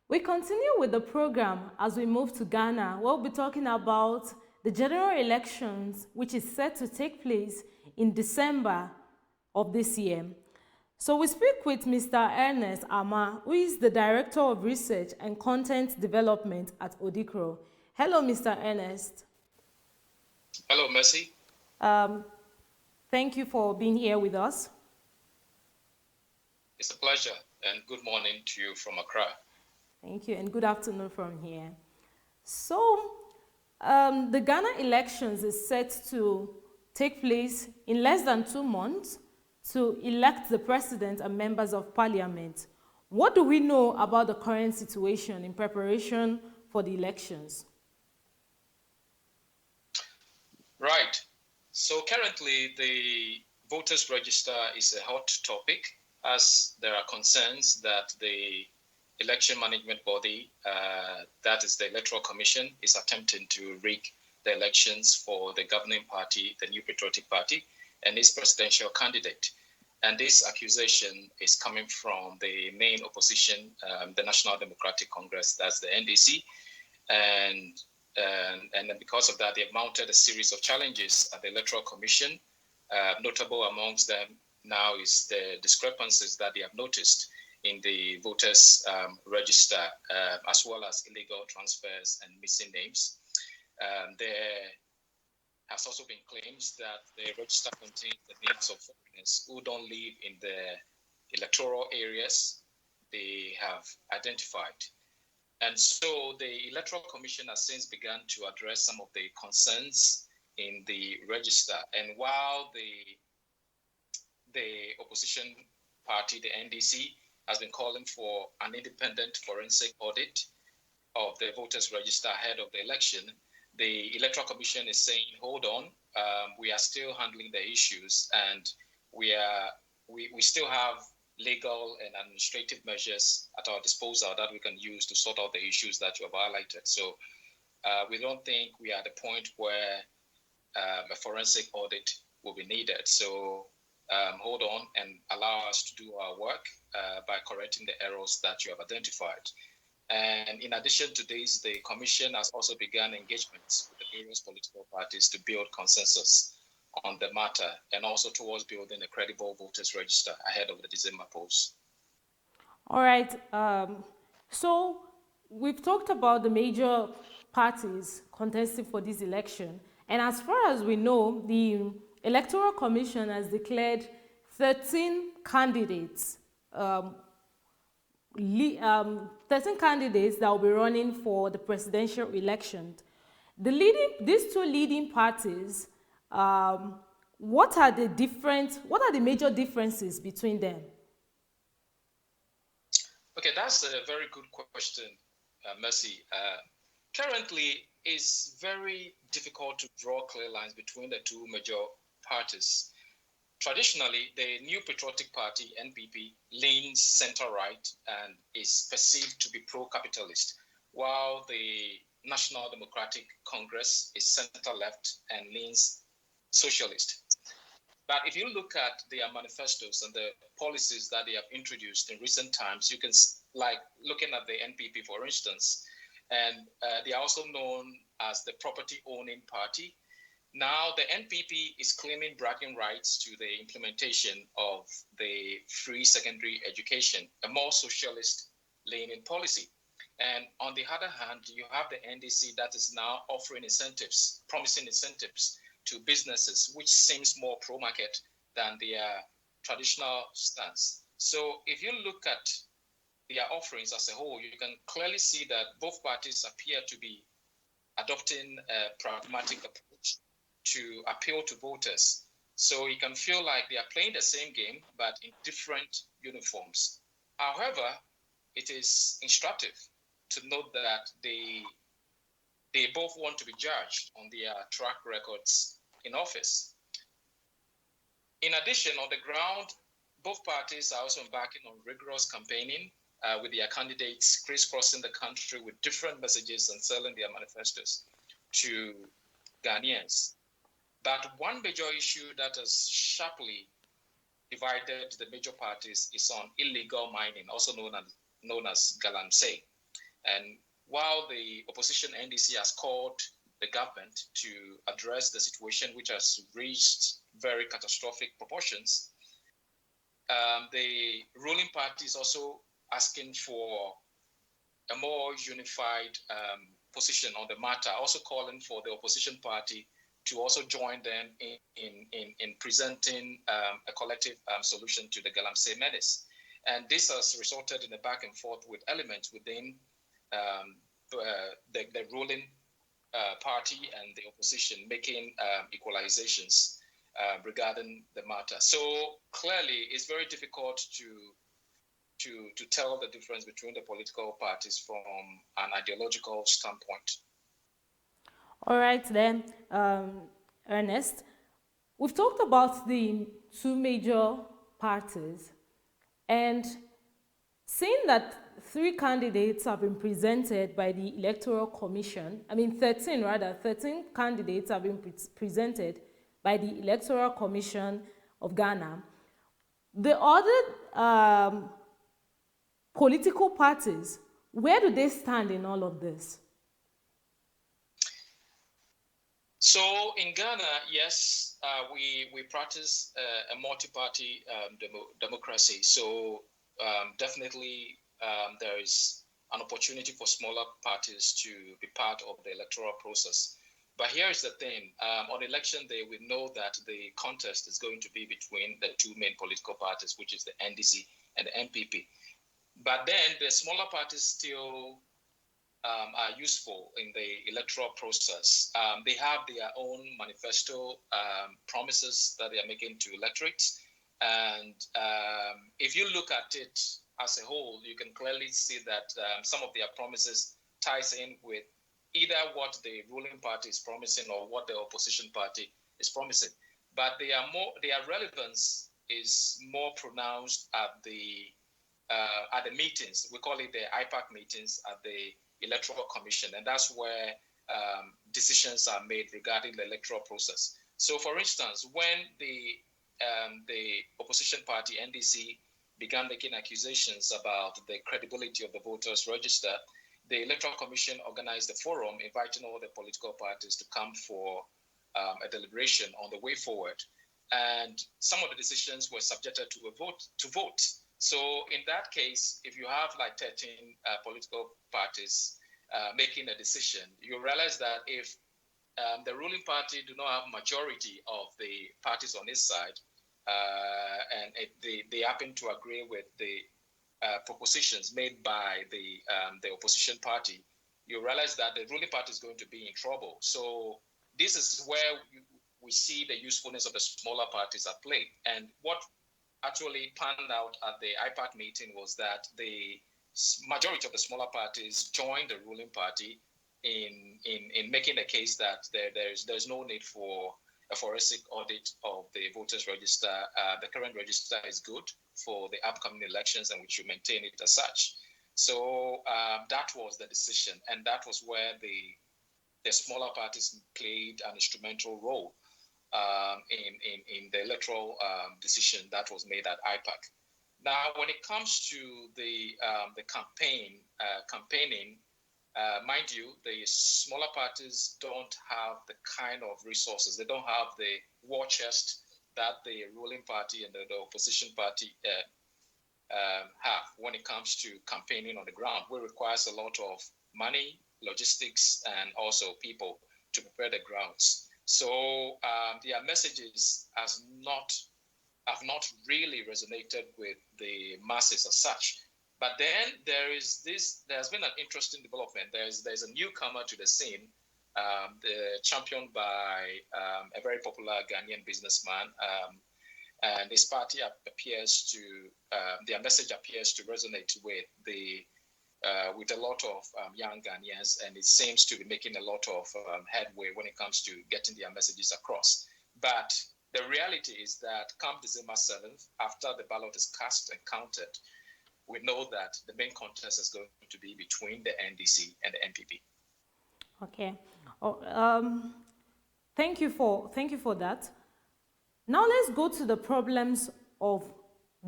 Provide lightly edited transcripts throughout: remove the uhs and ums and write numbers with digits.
We continue with the program as we move to Ghana. We'll be talking about the general elections, which is set to take place in December of this year. So we speak with Mr. Ernest Armah, who is the Director of Research and Content Development at Odekro. Hello, Mr. Ernest. Hello, Mercy. Thank you for being here with us. It's a pleasure, and good morning to you from Accra. Thank you, and good afternoon from here. So, the Ghana elections is set to take place in less than 2 months to elect the president and members of parliament. What do we know about the current situation in preparation for the elections? Right. So currently, the voters' register is a hot topic as there are concerns that the election management body, that is the Electoral Commission, is attempting to rig the elections for the governing party, the New Patriotic Party, and its presidential candidate. And this accusation is coming from the main opposition, the National Democratic Congress, that's the NDC. And because of that, they've mounted a series of challenges at the Electoral Commission. Notable amongst them now is the discrepancies that they have noticed in the voters' register, as well as illegal transfers and missing names. There has also been claims that the register contains the names of foreigners who don't live in the electoral areas they have identified. And so the Electoral Commission has since begun to address some of the concerns in the register. And while the opposition party, the NDC, has been calling for an independent forensic audit of the voters' register ahead of the election, the Electoral Commission is saying, hold on, we are still handling the issues, and we still have legal and administrative measures at our disposal that we can use to sort out the issues that you have highlighted. So we don't think we are at the point where a forensic audit will be needed. So hold on and allow us to do our work by correcting the errors that you have identified. And in addition to this, the Commission has also begun engagements with the various political parties to build consensus on the matter, and also towards building a credible voters register ahead of the December polls. All right. So we've talked about the major parties contesting for this election. And as far as we know, the Electoral Commission has declared 13 candidates, 13 candidates that will be running for the presidential election. These two leading parties, what are the major differences between them? Okay, that's a very good question, Mercy. Currently, it's very difficult to draw clear lines between the two major parties. Traditionally, the New Patriotic Party, NPP, leans center-right and is perceived to be pro-capitalist, while the National Democratic Congress is center-left and leans socialist. But if you look at their manifestos and the policies that they have introduced in recent times, you can, like looking at the NPP, for instance, and they are also known as the property-owning party. Now, the NPP is claiming bragging rights to the implementation of the free secondary education, a more socialist-leaning policy. And on the other hand, you have the NDC that is now offering incentives, promising incentives to businesses, which seems more pro-market than their traditional stance. So if you look at their offerings as a whole, you can clearly see that both parties appear to be adopting a pragmatic approach to appeal to voters. So you can feel like they are playing the same game, but in different uniforms. However, it is instructive to note that they both want to be judged on their track records in office. In addition, on the ground, both parties are also embarking on rigorous campaigning with their candidates crisscrossing the country with different messages and selling their manifestos to Ghanaians. But one major issue that has sharply divided the major parties is on illegal mining, also known as galamsey. And while the opposition NDC has called the government to address the situation, which has reached very catastrophic proportions, the ruling party is also asking for a more unified position on the matter, also calling for the opposition party to also join them in presenting a collective solution to the Galamsey menace. And this has resulted in a back and forth with elements within the ruling party and the opposition making equalizations regarding the matter. So clearly, it's very difficult to tell the difference between the political parties from an ideological standpoint. All right then, Ernest, we've talked about the two major parties, and seeing that 3 candidates have been presented by the Electoral Commission, 13 candidates have been presented by the Electoral Commission of Ghana. The other political parties, where do they stand in all of this? So in Ghana, yes, we practice a multi-party democracy. So definitely there is an opportunity for smaller parties to be part of the electoral process. But here is the thing, on election day, we know that the contest is going to be between the 2 main political parties, which is the NDC and the NPP. But then the smaller parties still are useful in the electoral process. They have their own manifesto promises that they are making to electorates. And if you look at it as a whole, you can clearly see that some of their promises ties in with either what the ruling party is promising or what the opposition party is promising. But their relevance is more pronounced at the meetings. We call it the IPAC meetings at the Electoral Commission, and that's where decisions are made regarding the electoral process. So, for instance, when the opposition party NDC began making accusations about the credibility of the voters' register, the Electoral Commission organized a forum inviting all the political parties to come for a deliberation on the way forward. And some of the decisions were subjected to a vote. So in that case, if you have like 13 political parties making a decision, you realize that if the ruling party do not have majority of the parties on its side, and they happen to agree with the propositions made by the opposition party, you realize that the ruling party is going to be in trouble. So this is where we see the usefulness of the smaller parties at play. And what actually panned out at the IPAC meeting was that the majority of the smaller parties joined the ruling party in making the case that there's no need for a forensic audit of the voters' register. The current register is good for the upcoming elections, and we should maintain it as such. So that was the decision, and that was where the smaller parties played an instrumental role in the electoral decision that was made at IPAC. Now, when it comes to the campaigning, mind you, the smaller parties don't have the kind of resources. They don't have the war chest that the ruling party and the opposition party have when it comes to campaigning on the ground, which requires a lot of money, logistics, and also people to prepare the grounds. So their messages have not really resonated with the masses as such. But then there's been an interesting development. There's a newcomer to the scene, championed by a very popular Ghanaian businessman, and his party their message appears to resonate with a lot of young Ghanaians, and it seems to be making a lot of headway when it comes to getting their messages across. But the reality is that come December 7th, after the ballot is cast and counted, we know that the main contest is going to be between the NDC and the NPP. Okay. Thank you for that. Now let's go to the problems of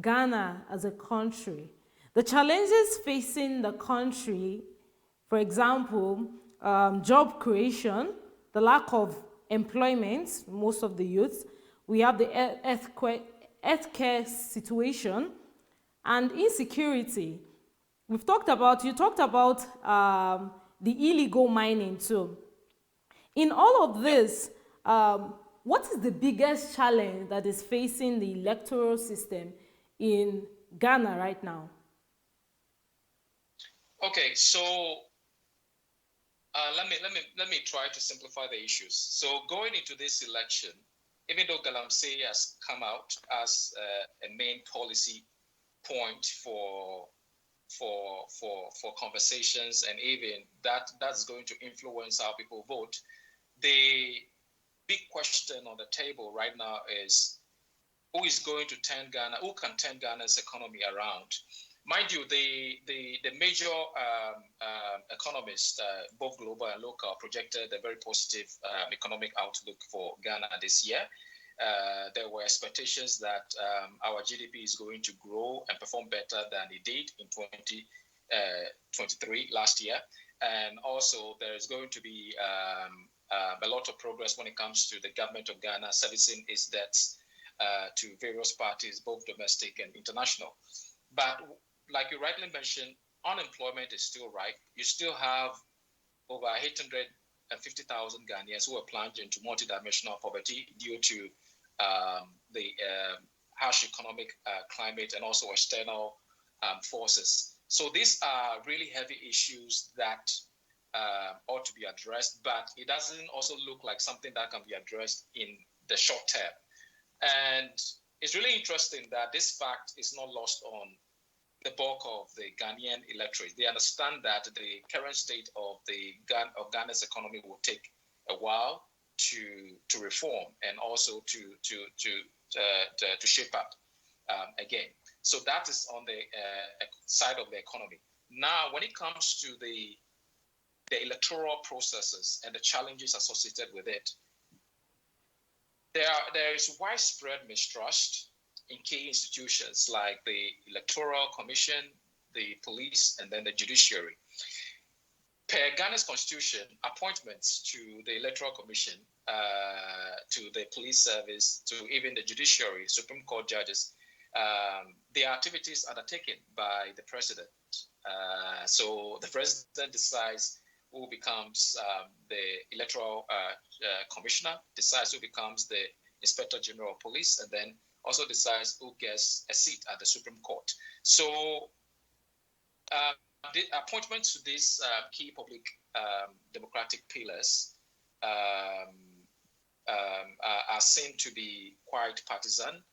Ghana as a country. The challenges facing the country For example, job creation, the lack of employment, most of the youth. We have the healthcare situation and insecurity. You talked about the illegal mining too. In all of this, what is the biggest challenge that is facing the electoral system in Ghana right now? Okay, so let me try to simplify the issues. So going into this election, even though Galamsey has come out as a main policy point for conversations, and even that's going to influence how people vote, the big question on the table right now is who is going to turn Ghana, who can turn Ghana's economy around? Mind you, the major economists, both global and local, projected a very positive economic outlook for Ghana this year. There were expectations that our GDP is going to grow and perform better than it did in 2023 last year. And also there is going to be a lot of progress when it comes to the government of Ghana servicing its debts to various parties, both domestic and international. But like you rightly mentioned, unemployment is still ripe. You still have over 850,000 Ghanaians who are plunged into multidimensional poverty due to the harsh economic climate and also external forces. So these are really heavy issues that ought to be addressed, but it doesn't also look like something that can be addressed in the short term. And it's really interesting that this fact is not lost on the bulk of the Ghanaian electorate. They understand that the current state of Ghana's economy will take a while to reform and also to shape up again. So that is on the side of the economy. Now, when it comes to the electoral processes and the challenges associated with it, there is widespread mistrust in key institutions like the Electoral Commission, the police, and then the judiciary. Per Ghana's constitution, appointments to the Electoral Commission, to the police service, to even the judiciary, Supreme Court judges, their activities are undertaken by the president. So the president decides who becomes the Electoral Commissioner, decides who becomes the Inspector General of Police, and then also decides who gets a seat at the Supreme Court. So the appointments to these key public democratic pillars are seen to be quite partisan.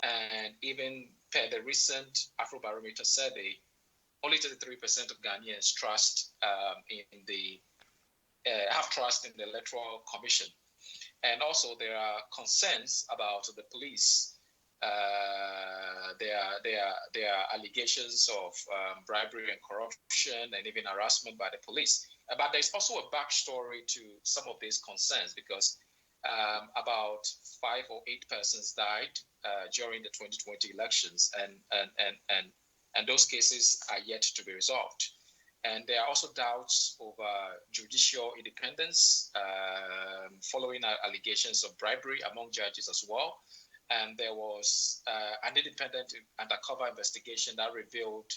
And even per the recent Afrobarometer survey, only 33% of Ghanaians have trust in the Electoral Commission. And also there are concerns about the police. There are allegations of bribery and corruption and even harassment by the police. But there's also a backstory to some of these concerns because about 5 or 8 persons died during the 2020 elections, and those cases are yet to be resolved. And there are also doubts over judicial independence following allegations of bribery among judges as well. And there was an independent undercover investigation that revealed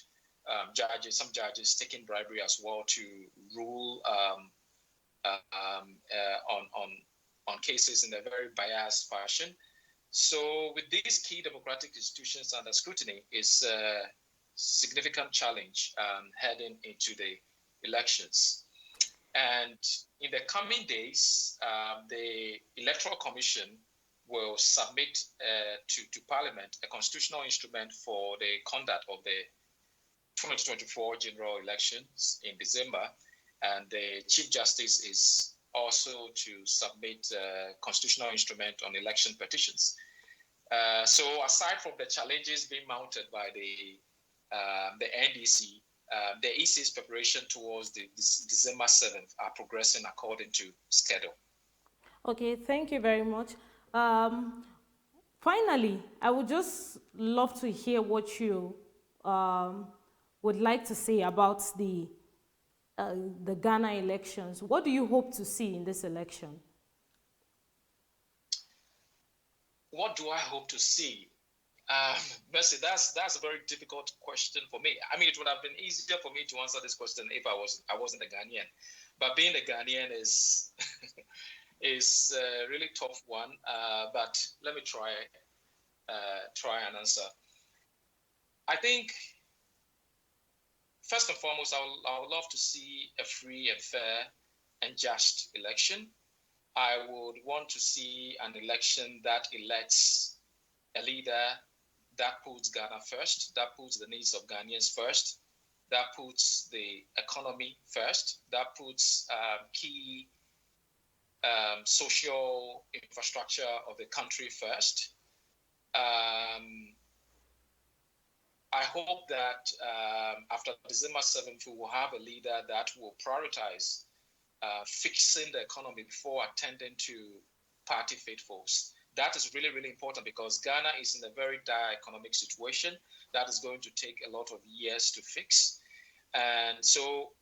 some judges taking bribery as well to rule on cases in a very biased fashion. So with these key democratic institutions under scrutiny, it's a significant challenge heading into the elections. And in the coming days, the Electoral Commission will submit to Parliament a constitutional instrument for the conduct of the 2024 general elections in December. And the Chief Justice is also to submit a constitutional instrument on election petitions. So aside from the challenges being mounted by the NDC, the EC's preparation towards the December 7th are progressing according to schedule. Okay, thank you very much. Finally, I would just love to hear what you would like to say about the the Ghana elections. What do you hope to see in this election? What do I hope to see? Mercy, that's a very difficult question for me. I mean, it would have been easier for me to answer this question if I wasn't a Ghanaian, but being a Ghanaian is is a really tough one. But let me try and answer. I think first and foremost, I would love to see a free and fair and just election. I would want to see an election that elects a leader that puts Ghana first, that puts the needs of Ghanaians first, that puts the economy first, that puts key social infrastructure of the country first. I hope that after December 7th, we will have a leader that will prioritize fixing the economy before attending to party faithfuls. That is really, really important because Ghana is in a very dire economic situation that is going to take a lot of years to fix. And so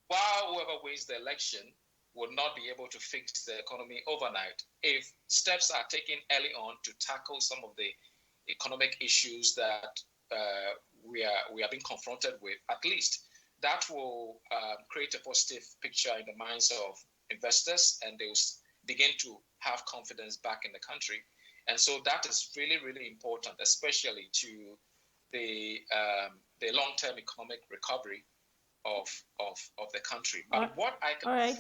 while whoever wins the election will not be able to fix the economy overnight, if steps are taken early on to tackle some of the economic issues that we are being confronted with, at least that will create a positive picture in the minds of investors, and they will begin to have confidence back in the country. And so that is really, really important, especially to the long-term economic recovery of the country. But what I can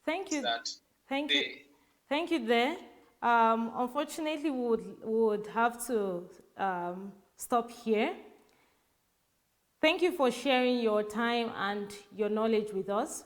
Thank you. that Thank you there. Unfortunately, we would have to stop here. Thank you for sharing your time and your knowledge with us.